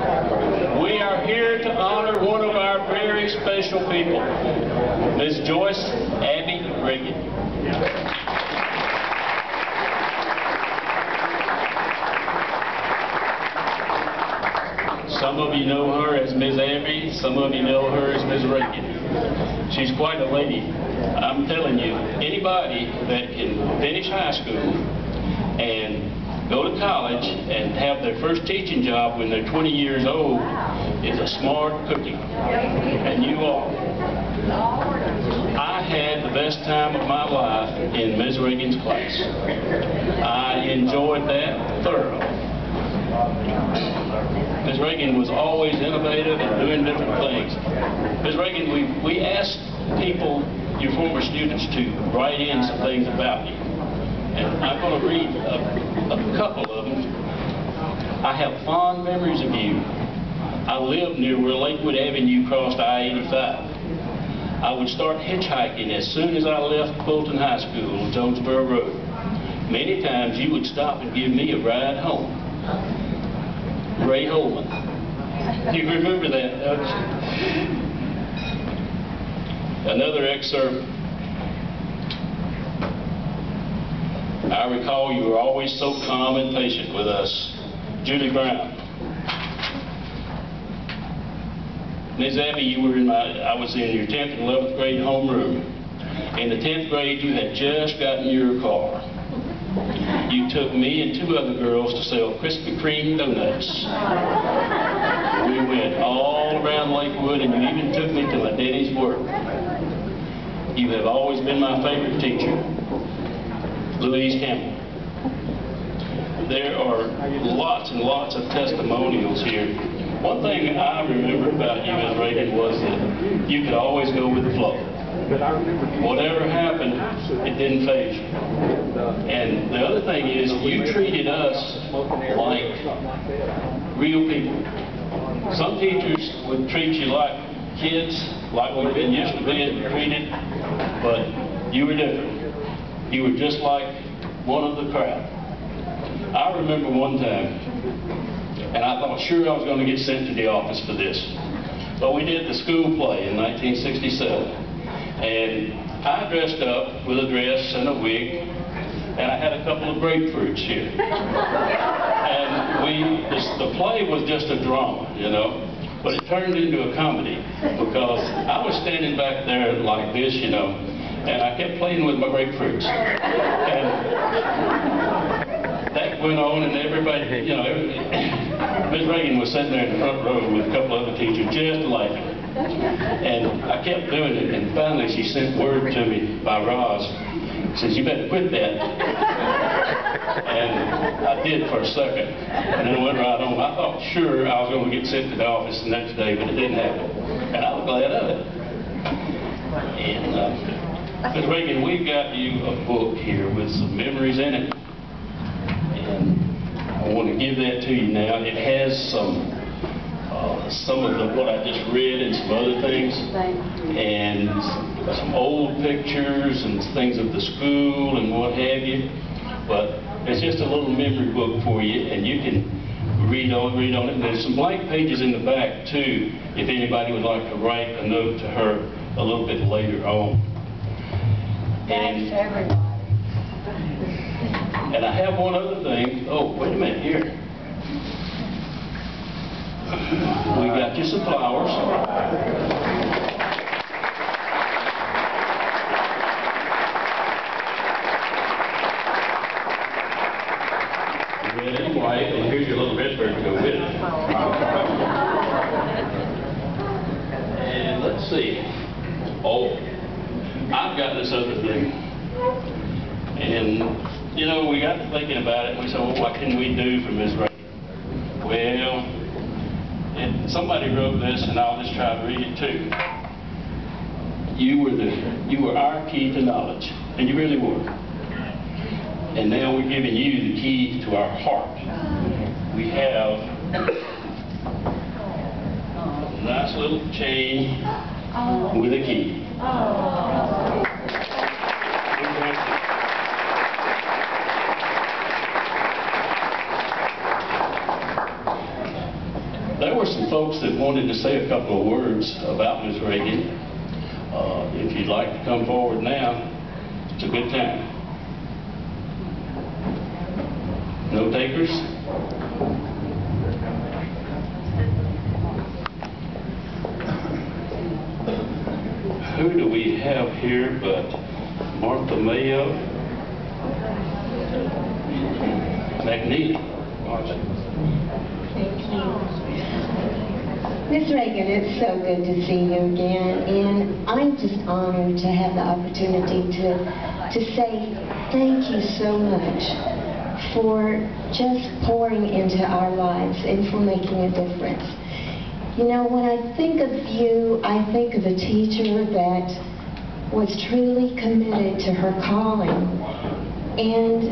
We are here to honor one of our very special people, Ms. Joyce Abby Reagin. Some of you know her as Ms. Abby, some of you know her as Ms. Reagin. She's quite a lady. I'm telling you, anybody that can finish high school and go to college and have their first teaching job when they're 20 years old is a smart cookie. And you are. I had the best time of my life in Ms. Reagin's class. I enjoyed that thoroughly. Ms. Reagin was always innovative and doing different things. Ms. Reagin, we asked people, your former students, to write in some things about you. And I'm going to read a couple of them. I have fond memories of you. I lived near where Lakewood Avenue crossed I-85. I would start hitchhiking as soon as I left Fulton High School on Jonesboro Road. Many times you would stop and give me a ride home. Ray Holman. You remember that, don't you? Another excerpt. I recall you were always so calm and patient with us. Julie Brown. Ms. Abby, I was in your 10th and 11th grade homeroom. In the 10th grade, you had just gotten your car. You took me and two other girls to sell Krispy Kreme donuts. We went all around Lakewood, and you even took me to my daddy's work. You have always been my favorite teacher, Louise Campbell. There are lots and lots of testimonials here. One thing I remember about you, Ms. Reagin, was that you could always go with the flow. Whatever happened, it didn't faze you. And the other thing is, you treated us like real people. Some teachers would treat you like kids, like we've been used to being treated, but you were different. You were just like one of the crowd. I remember one time, and I thought sure I was going to get sent to the office for this, but we did the school play in 1967. And I dressed up with a dress and a wig, and I had a couple of grapefruits here. And the play was just a drama, you know, but it turned into a comedy because I was standing back there like this, you know, and I kept playing with my grapefruits. And that went on, and everybody, you know, Ms. Reagin was sitting there in the front row with a couple other teachers just laughing. And I kept doing it, and finally she sent word to me by Roz. Says, you better quit that. And I did for a second, and then it went right on. I thought sure I was going to get sent to the office the next day, but it didn't happen. And I was glad of it. And Ms. Reagin, we've got you a book here with some memories in it. And I want to give that to you now. It has some of what I just read and some other things, and some old pictures and things of the school and what have you. But it's just a little memory book for you, and you can read on it. And there's some blank pages in the back too, if anybody would like to write a note to her a little bit later on. Thanks, everybody. And I have one other thing. Oh, wait a minute here. We got you some flowers. Red and white, and here's your little red bird to go with it. And let's see. Oh, I've got this other thing. And, you know, we got to thinking about it, and we said, well, what can we do for Ms. Reagin? Well, and somebody wrote this, and I'll just try to read it too. You were our key to knowledge, and you really were. And now we're giving you the key to our heart. We have a nice little chain with a key. There were folks that wanted to say a couple of words about Ms. Reagin. If you'd like to come forward now, it's a good time. No takers? Who do we have here but Martha Mayo? McNeely. Ms. Reagin, it's so good to see you again, and I'm just honored to have the opportunity to say thank you so much for just pouring into our lives and for making a difference. You know, when I think of you, I think of a teacher that was truly committed to her calling, and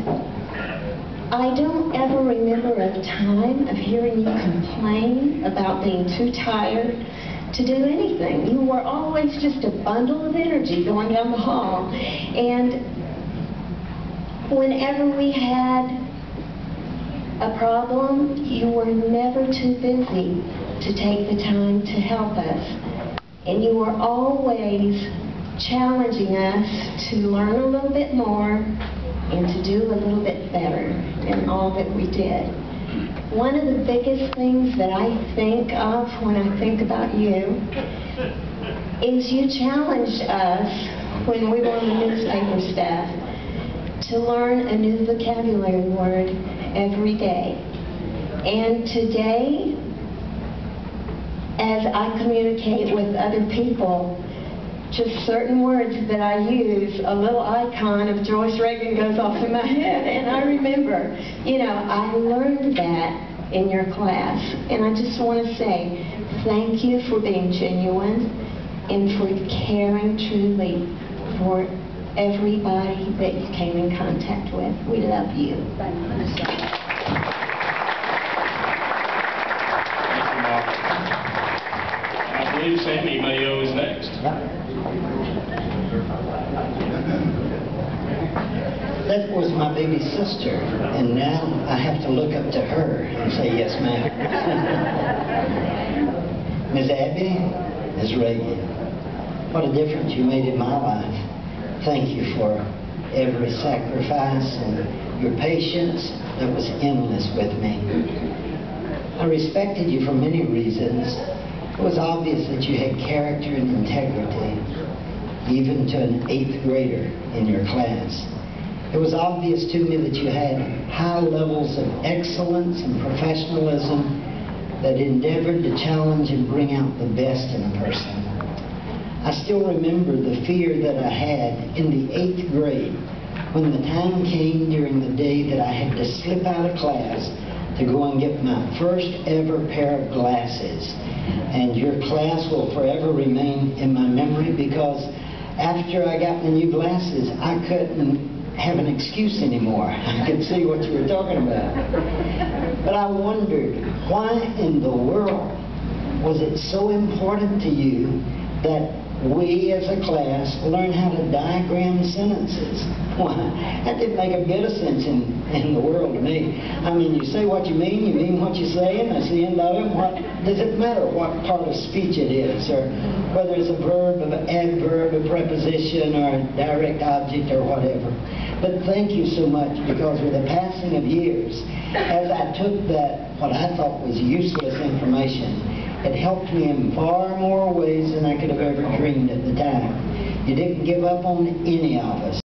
I don't ever remember a time of hearing you complain about being too tired to do anything. You were always just a bundle of energy going down the hall. And whenever we had a problem, you were never too busy to take the time to help us. And you were always challenging us to learn a little bit more and to do a little bit better in all that we did. One of the biggest things that I think of when I think about you is you challenged us when we were on the newspaper staff to learn a new vocabulary word every day. And today, as I communicate with other people, just certain words that I use, a little icon of Joyce Reagin goes off in my head, and I remember, you know, I learned that in your class, and I just want to say thank you for being genuine and for caring truly for everybody that you came in contact with. We love you. Thank you, Martha. I believe Sammy Mayo is next. That was my baby sister, and now I have to look up to her and say, yes, ma'am. Ms. Abby, Ms. Reagin, what a difference you made in my life. Thank you for every sacrifice and your patience that was endless with me. I respected you for many reasons. It was obvious that you had character and integrity, even to an 8th grader in your class. It was obvious to me that you had high levels of excellence and professionalism that endeavored to challenge and bring out the best in a person. I still remember the fear that I had in the 8th grade when the time came during the day that I had to slip out of class to go and get my first ever pair of glasses. And your class will forever remain in my memory because after I got the new glasses, I couldn't have an excuse anymore. I could see what you were talking about. But I wondered, why in the world was it so important to you that we as a class learn how to diagram sentences? Why? That didn't make a bit of sense in the world to me. I mean, you say what you mean what you say, and that's the end of it. What does it matter what part of speech it is, or whether it's a verb, an adverb, a preposition, or a direct object, or whatever? But thank you so much, because with the passing of years, as I took that, what I thought was useless information, it helped me in far more ways than I could have ever dreamed at the time. You didn't give up on any of us.